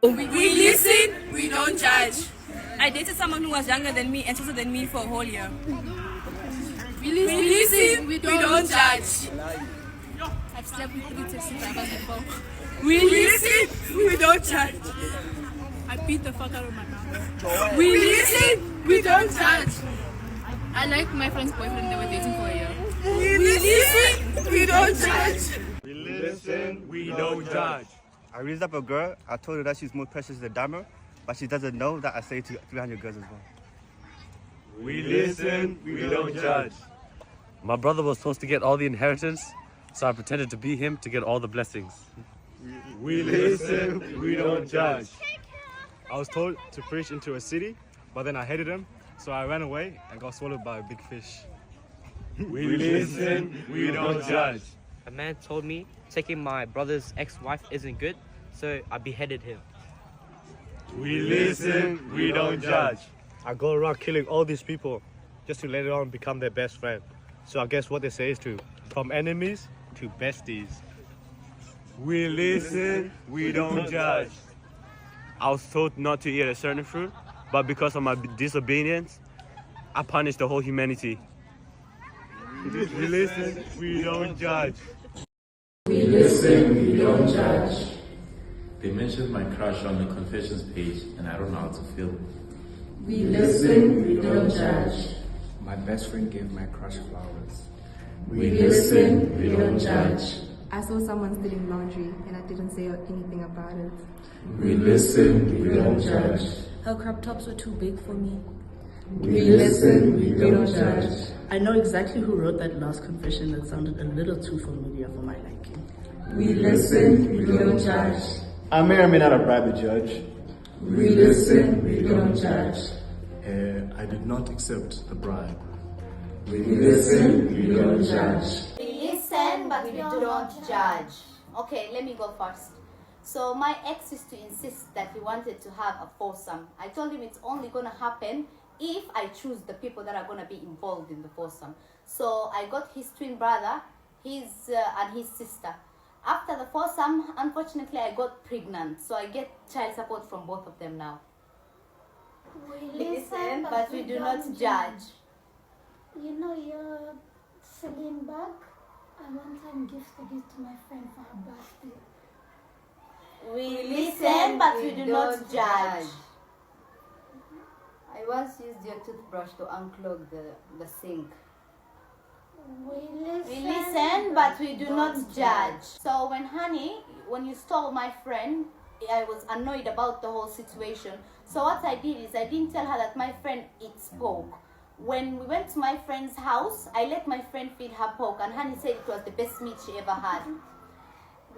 We listen, we don't judge. I dated someone who was younger than me and shorter than me for a whole year. We listen, we don't judge. I've slept with 3 taxi drivers before. We listen, we don't judge. I beat the fuck out of my mom. We listen, we don't judge. I liked my friend's boyfriend, they were dating for a year. We listen, we don't judge. We listen, we don't judge. I raised up a girl. I told her that she's more precious than a diamond, but she doesn't know that I say to 300 girls as well. We listen, we don't judge. My brother was supposed to get all the inheritance, so I pretended to be him to get all the blessings. We listen, we don't judge. I was told to preach into a city, but then I hated him, so I ran away and got swallowed by a big fish. We listen, we don't judge. A man told me taking my brother's ex-wife isn't good, so I beheaded him. We listen, we don't judge. I go around killing all these people just to later on become their best friend. So I guess what they say is from enemies to besties. We listen, we don't judge. I was told not to eat a certain fruit, but because of my disobedience, I punished the whole humanity. We listen, we don't judge. We listen, we don't judge. They mentioned my crush on the confessions page and I don't know how to feel. We listen, we don't judge. My best friend gave my crush flowers. We listen, we don't judge. I saw someone stealing laundry and I didn't say anything about it. We listen, we don't judge. Her crop tops were too big for me. We listen, we don't judge. I know exactly who wrote that last confession that sounded a little too familiar for my liking. We listen, we don't judge. I may or may not have bribed the judge. We listen, we don't judge. I did not accept the bribe. We listen, we don't judge. We listen, but we do not judge. Okay, let me go first. So my ex used to insist that he wanted to have a foursome. I told him it's only going to happen if I choose the people that are going to be involved in the foursome. So I got his twin brother, and his sister. After the foursome, unfortunately, I got pregnant. So I get child support from both of them now. We listen, but we do not judge. You know your Celine bag? I one time gifted it to my friend for her birthday. We listen, but we do not judge. I once used your toothbrush to unclog the sink. We listen, but we do not judge. So when you stole my friend, I was annoyed about the whole situation. So what I did is I didn't tell her that my friend eats pork. When we went to my friend's house, I let my friend feed her pork, and Honey said it was the best meat she ever had.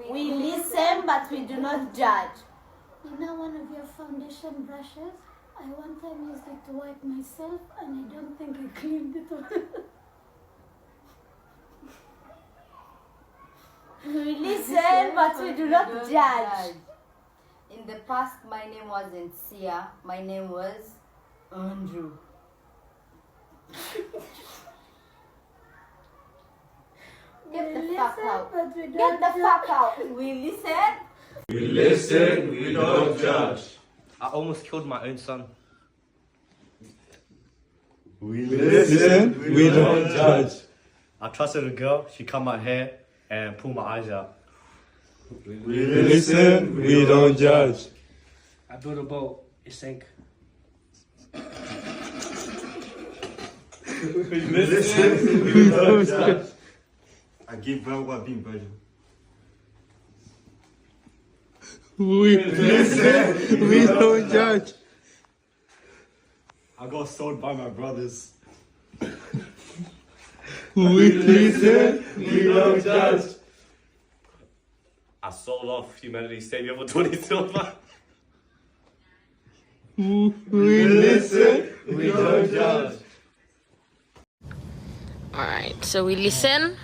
We listen, but we do not judge. You know one of your foundation brushes? I one time used it to wipe myself, and I don't think I cleaned it well. We listen, but we do not judge. In the past, my name wasn't Sia. My name was Andrew. Get the fuck out. Get the fuck out. We listen. We listen, we don't judge. I almost killed my own son. We listen, we don't judge. I trusted a girl, she cut my hair and pulled my eyes out. We listen, we don't judge. I built a boat, it sank. We listen, we don't judge. I give birth while being virgin. We listen, we don't judge. I got sold by my brothers. We listen, we don't judge. I sold off humanity's savior for 20 silver. We listen, we don't judge. Alright, so we listen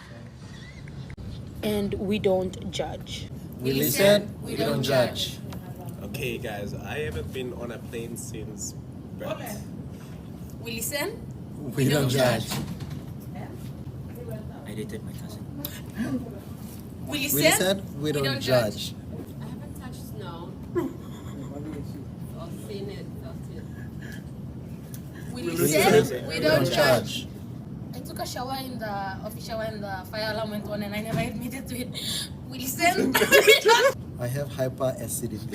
and we don't judge. We listen, we don't judge. Okay guys, I haven't been on a plane since birth. We listen. We don't judge. I dated my cousin. We listen. We listen, we don't judge. I haven't touched snow. listen, we don't judge. I took a shower in the office shower and the fire alarm went on and I never admitted to it. We listen. I have hyperacidity.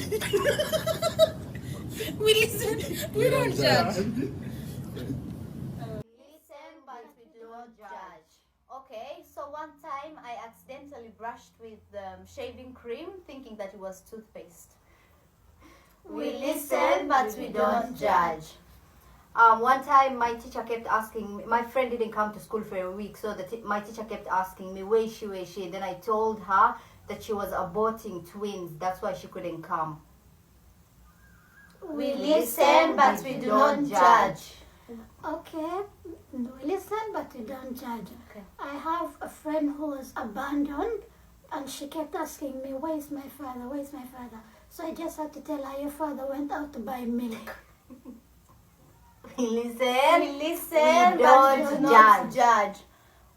We listen. We don't judge. Listen, but we don't judge. Okay, so one time I accidentally brushed with shaving cream thinking that it was toothpaste. We listen, but we don't judge. One time my teacher kept asking me, my friend didn't come to school for a week, so my teacher kept asking me, where is she? Then I told her that she was aborting twins, that's why she couldn't come. We listen, but we do not judge. Okay, we listen, but we don't judge. Okay. I have a friend who was abandoned, and she kept asking me, where is my father? Where is my father? So I just had to tell her, your father went out to buy milk. We listen, but we do not judge.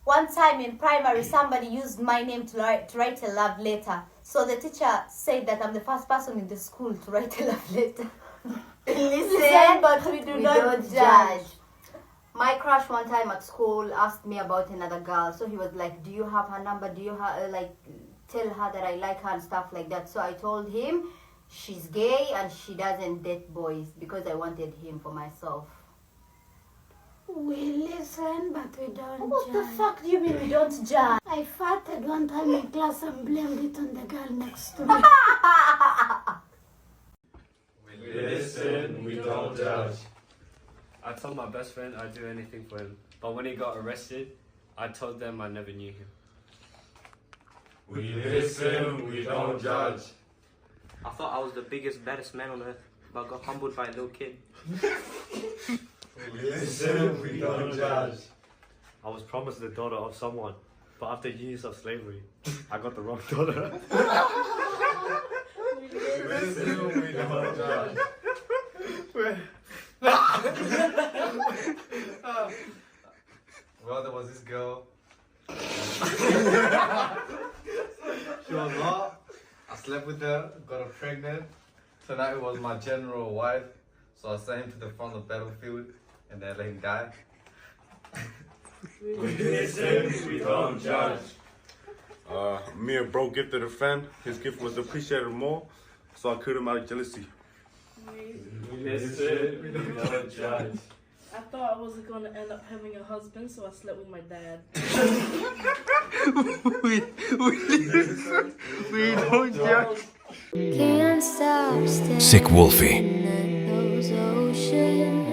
One time in primary, somebody used my name to write a love letter. So the teacher said that I'm the first person in the school to write a love letter. Listen, but we do not judge. My crush one time at school asked me about another girl. So he was like, do you have her number? Do you have, tell her that I like her and stuff like that. So I told him she's gay and she doesn't date boys because I wanted him for myself. We listen, but we don't What judge. the fuck do you mean we don't judge? I farted one time in class and blamed it on the girl next to me. We listen, we don't judge. I told my best friend I'd do anything for him, but when he got arrested, I told them I never knew him. We listen, we don't judge. I thought I was the biggest, baddest man on earth, but I got humbled by a little kid. We listen, we don't judge. I was promised the daughter of someone, but after years of slavery, I got the wrong daughter. We listen, we don't judge. Well, there was this girl. She was hot. I slept with her, got her pregnant. Tonight it was my general wife, so I sent him to the front of the battlefield and then let him die. We listen, we don't judge. Me and bro gifted a friend. His gift was appreciated more, so I killed him out of jealousy. We listen, we don't judge. I thought I wasn't gonna end up having a husband, so I slept with my dad. we don't judge. Can't stop Sick Wolfie. staring at those oceans.